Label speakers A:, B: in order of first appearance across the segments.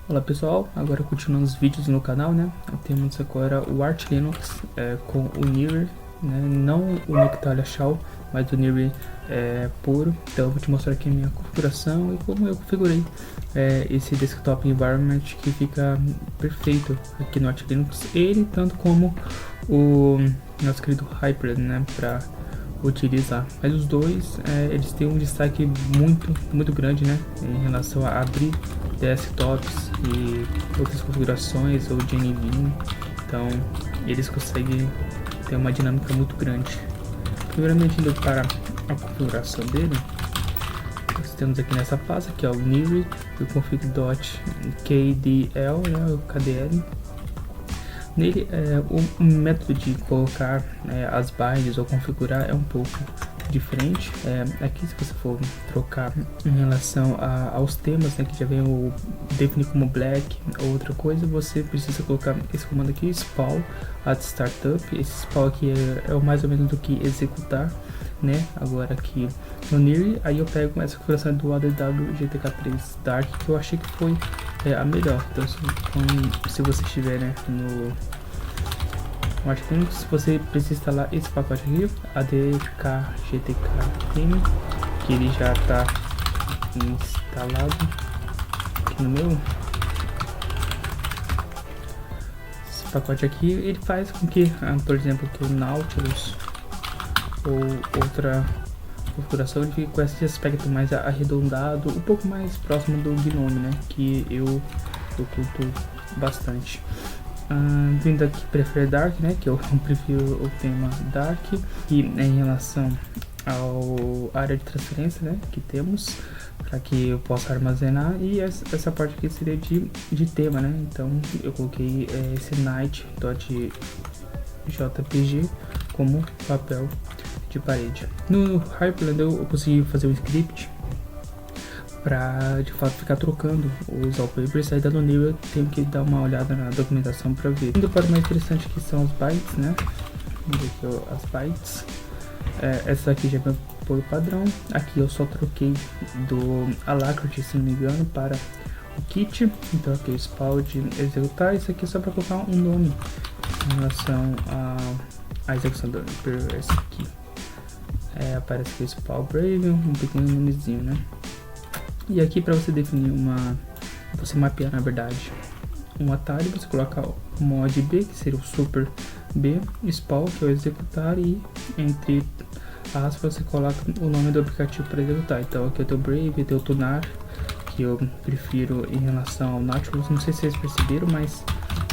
A: Olá pessoal, agora continuando os vídeos no canal, né? Temos agora o Arch Linux com o Near, né? Não o Nectalia Shell, mas o Near puro. Então eu vou te mostrar aqui a minha configuração e como eu configurei esse desktop environment que fica perfeito aqui no Arch Linux. Ele tanto como o nosso querido Hyper, né? Para utilizar, mas os dois eles têm um destaque muito grande, né, em relação a abrir desktops e outras configurações ou de NVMe. Então eles conseguem ter uma dinâmica muito grande. Primeiramente, indo para a configuração dele, nós temos aqui nessa pasta que é o Near, o config.kdl, né, o KDL. Nele, o método de colocar as binds ou configurar é um pouco diferente. Aqui, se você for trocar em relação aos temas, né, que já vem o definir como black ou outra coisa, você precisa colocar esse comando aqui, spawn at startup. Esse spawn aqui é o mais ou menos do que executar, né? Agora aqui no Near, aí eu pego essa configuração do ADW GTK3 Dark, que eu achei que foi a melhor. Então se você estiver, né, no Arch Linux, você precisa instalar esse pacote aqui, ADK-GTK-M, que ele já está instalado aqui no meu. Esse pacote aqui ele faz com que, por exemplo, que o Nautilus ou outra configuração ele fique com esse aspecto mais arredondado, um pouco mais próximo do GNOME, né, que eu curto bastante. Vindo aqui Prefer Dark, né, que eu prefiro o tema Dark, e em relação ao área de transferência, né, que temos para que eu possa armazenar, e essa parte aqui seria de tema, né, então eu coloquei esse night.jpg como papel de parede. No Hyprland eu consegui fazer um script para de fato ficar trocando os wallpapers. Aí no Near eu tenho que dar uma olhada na documentação para ver. Indo para o mais interessante, que são os bytes, né? Vamos ver aqui as bytes. Essa aqui já vem por padrão. Aqui eu só troquei do Alacrity, se não me engano, para o kit. Então aqui o spawn de executar. Isso aqui é só para colocar um nome em relação a execução do esse aqui. Aparece aqui o spawn Brave, um pequeno nomezinho, né? E aqui para você definir você mapear na verdade um atalho, você coloca o mod B, que seria o super B, spawn, que é o executar, e entre aspas você coloca o nome do aplicativo para executar. Então aqui eu tenho o Brave, eu tenho o Tunar, que eu prefiro em relação ao Nautilus. Não sei se vocês perceberam, mas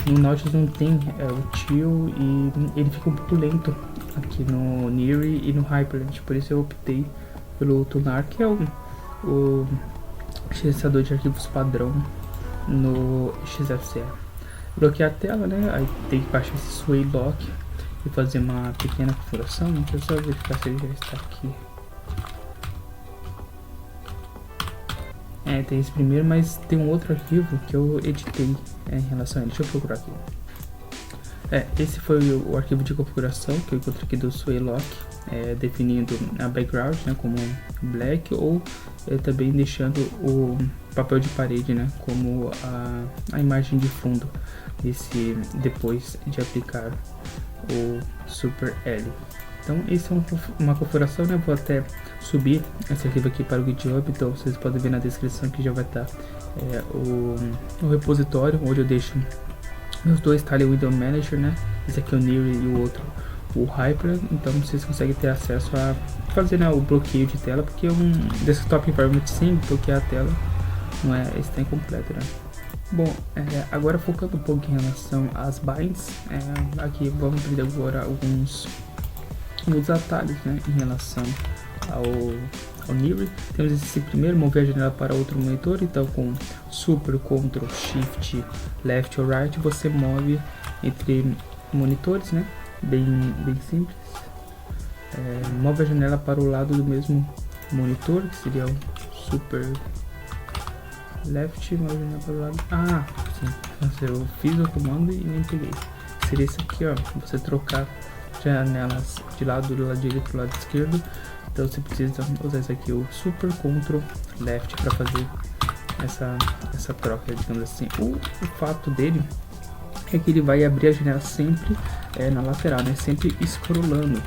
A: no Nautilus não tem o Till e ele fica um pouco lento aqui no Near e no Hyprland, por isso eu optei pelo Tunar, que é o gerenciador de arquivos padrão no XFCE. Bloquear a tela, né? Aí tem que baixar esse Sway Lock e fazer uma pequena configuração. Deixa eu só verificar se ele já está aqui. Tem esse primeiro, mas tem um outro arquivo que eu editei em relação a ele. Deixa eu procurar aqui. Esse foi o arquivo de configuração que eu encontrei aqui do Sway Lock, definindo a background, né, como black, ou também deixando o papel de parede, né, como a imagem de fundo, depois de aplicar o Super L. Então esse é uma configuração, né? Vou até subir esse arquivo aqui para o GitHub, então vocês podem ver na descrição que já vai estar o repositório onde eu deixo meus dois Tile Window Manager, né? Esse aqui é o Near e o outro o Hyper. Então vocês conseguem ter acesso a fazer, né, o bloqueio de tela, porque um desktop environment sem bloquear a tela não está incompleto, né? Bom, agora focando um pouco em relação às binds, aqui vamos ver agora alguns atalhos, né, em relação ao Near. Temos esse primeiro, mover a janela para outro monitor. Então com Super, Ctrl, Shift, Left ou Right você move entre monitores, né, bem simples. Move a janela para o lado do mesmo monitor, que seria o Super Left, move a janela para o lado. Sim, eu fiz o comando e nem peguei. Seria isso aqui, ó, você trocar janelas de lado direito para o lado esquerdo. Então você precisa usar isso aqui, o Super Ctrl Left, para fazer essa troca, digamos assim. O fato dele é que ele vai abrir a janela sempre na lateral, né? Sempre scrollando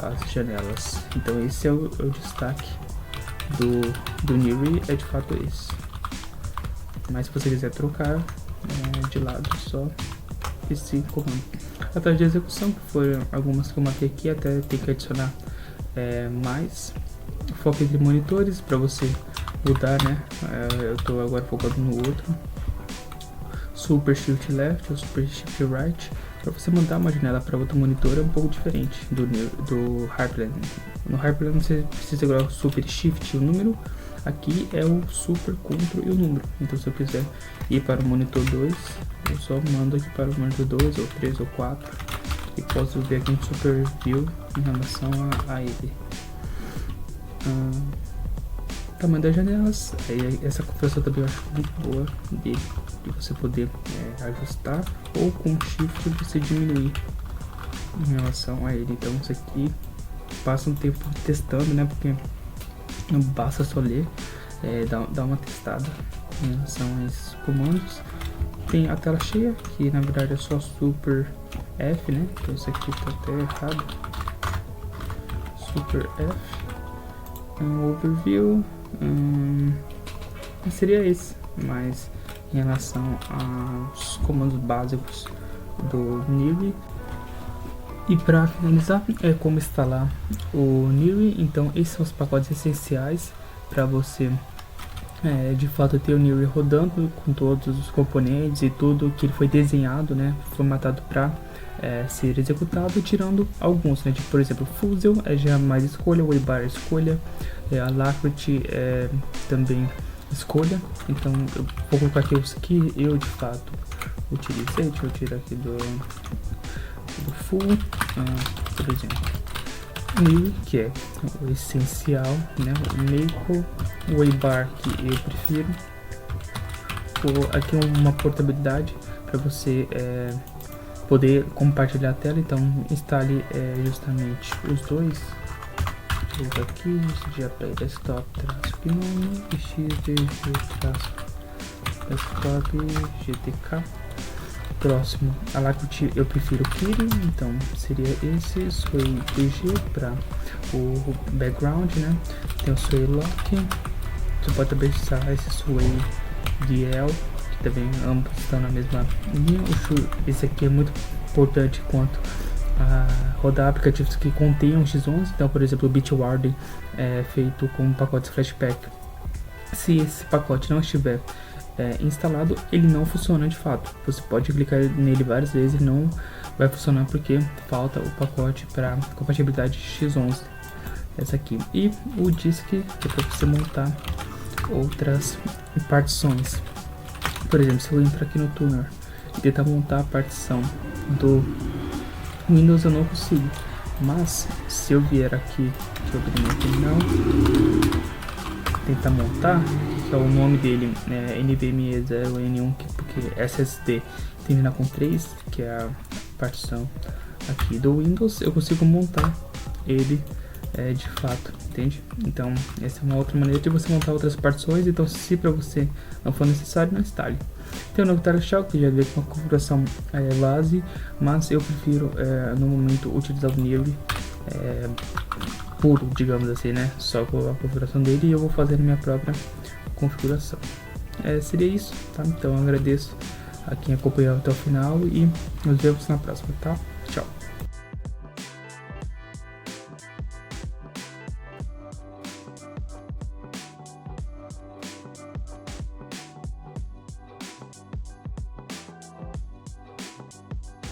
A: as janelas. Então esse é o destaque do Newry, é de fato esse. Mas se você quiser trocar de lado, só esse comando. A taxa de execução, que foram algumas que eu marquei aqui, até tem que adicionar mais. Foco entre monitores para você mudar, né? Eu tô agora focado no outro. Super Shift Left ou Super Shift Right, para você mudar uma janela para outro monitor é um pouco diferente do Hyperland. No Hyperland você precisa segurar o Super Shift e o número. Aqui é o Super Ctrl e o número. Então se eu quiser ir para o monitor 2, eu só mando aqui para o monitor 2 ou 3 ou 4 e posso ver aqui um Super View em relação a ele. Tamanho das janelas, essa configuração também eu acho muito boa de você poder ajustar, ou com Shift você diminuir em relação a ele. Então isso aqui passa um tempo testando, né, porque não basta só ler, dá uma testada em relação a esses comandos. Tem a tela cheia, que na verdade é só Super F, né, então isso aqui tá até errado, Super F. Overview seria esse, mas em relação aos comandos básicos do Newry. E para finalizar, é como instalar o Newry. Então esses são os pacotes essenciais para você de fato ter o Newry rodando com todos os componentes e tudo que ele foi desenhado, né, formatado para ser executado, tirando alguns, né, tipo, por exemplo, Fuzel já mais escolha, Waybar escolha, Alacrity também escolha. Então eu vou colocar aqui os que eu de fato utilizei. Deixa eu tirar aqui do full, por exemplo, Newry, que é o essencial, né, o Maple, o Waybar que eu prefiro. Aqui uma portabilidade para você poder compartilhar a tela, então instale justamente os dois. Vou aqui, XDA Desktop GNOME e XDG Desktop GTK. Próximo, Alacrity eu prefiro Kiri, então seria esse. Sway DG para o background, né? Tem o Sway Lock, você pode também usar esse Sway DL, que também ambos estão na mesma linha. Esse aqui é muito importante quanto a rodar aplicativos que contenham X11. Então, por exemplo, o Bitwarden é feito com pacotes Flashpack. Se esse pacote não estiver instalado, ele não funciona de fato. Você pode clicar nele várias vezes e não vai funcionar porque falta o pacote para compatibilidade X11. Essa aqui. E o disk, que é para você montar outras partições. Por exemplo, se eu entrar aqui no Tuner e tentar montar a partição do Windows, eu não consigo. Mas se eu vier aqui, deixa eu abrir aqui, não, tentar montar, que é o nome dele, NVMe0N1, porque SSD termina com 3, que é a partição aqui do Windows, eu consigo montar ele de fato, entende? Então essa é uma outra maneira de você montar outras partições. Então se para você não for necessário, não instale. Tem o Noctara Shell, que já veio com uma configuração base, mas eu prefiro no momento utilizar o Newry puro, digamos assim, né? Só com a configuração dele, e eu vou fazer a minha própria configuração. Seria isso, tá? Então eu agradeço a quem acompanhou até o final e nos vemos na próxima, tá? Tchau!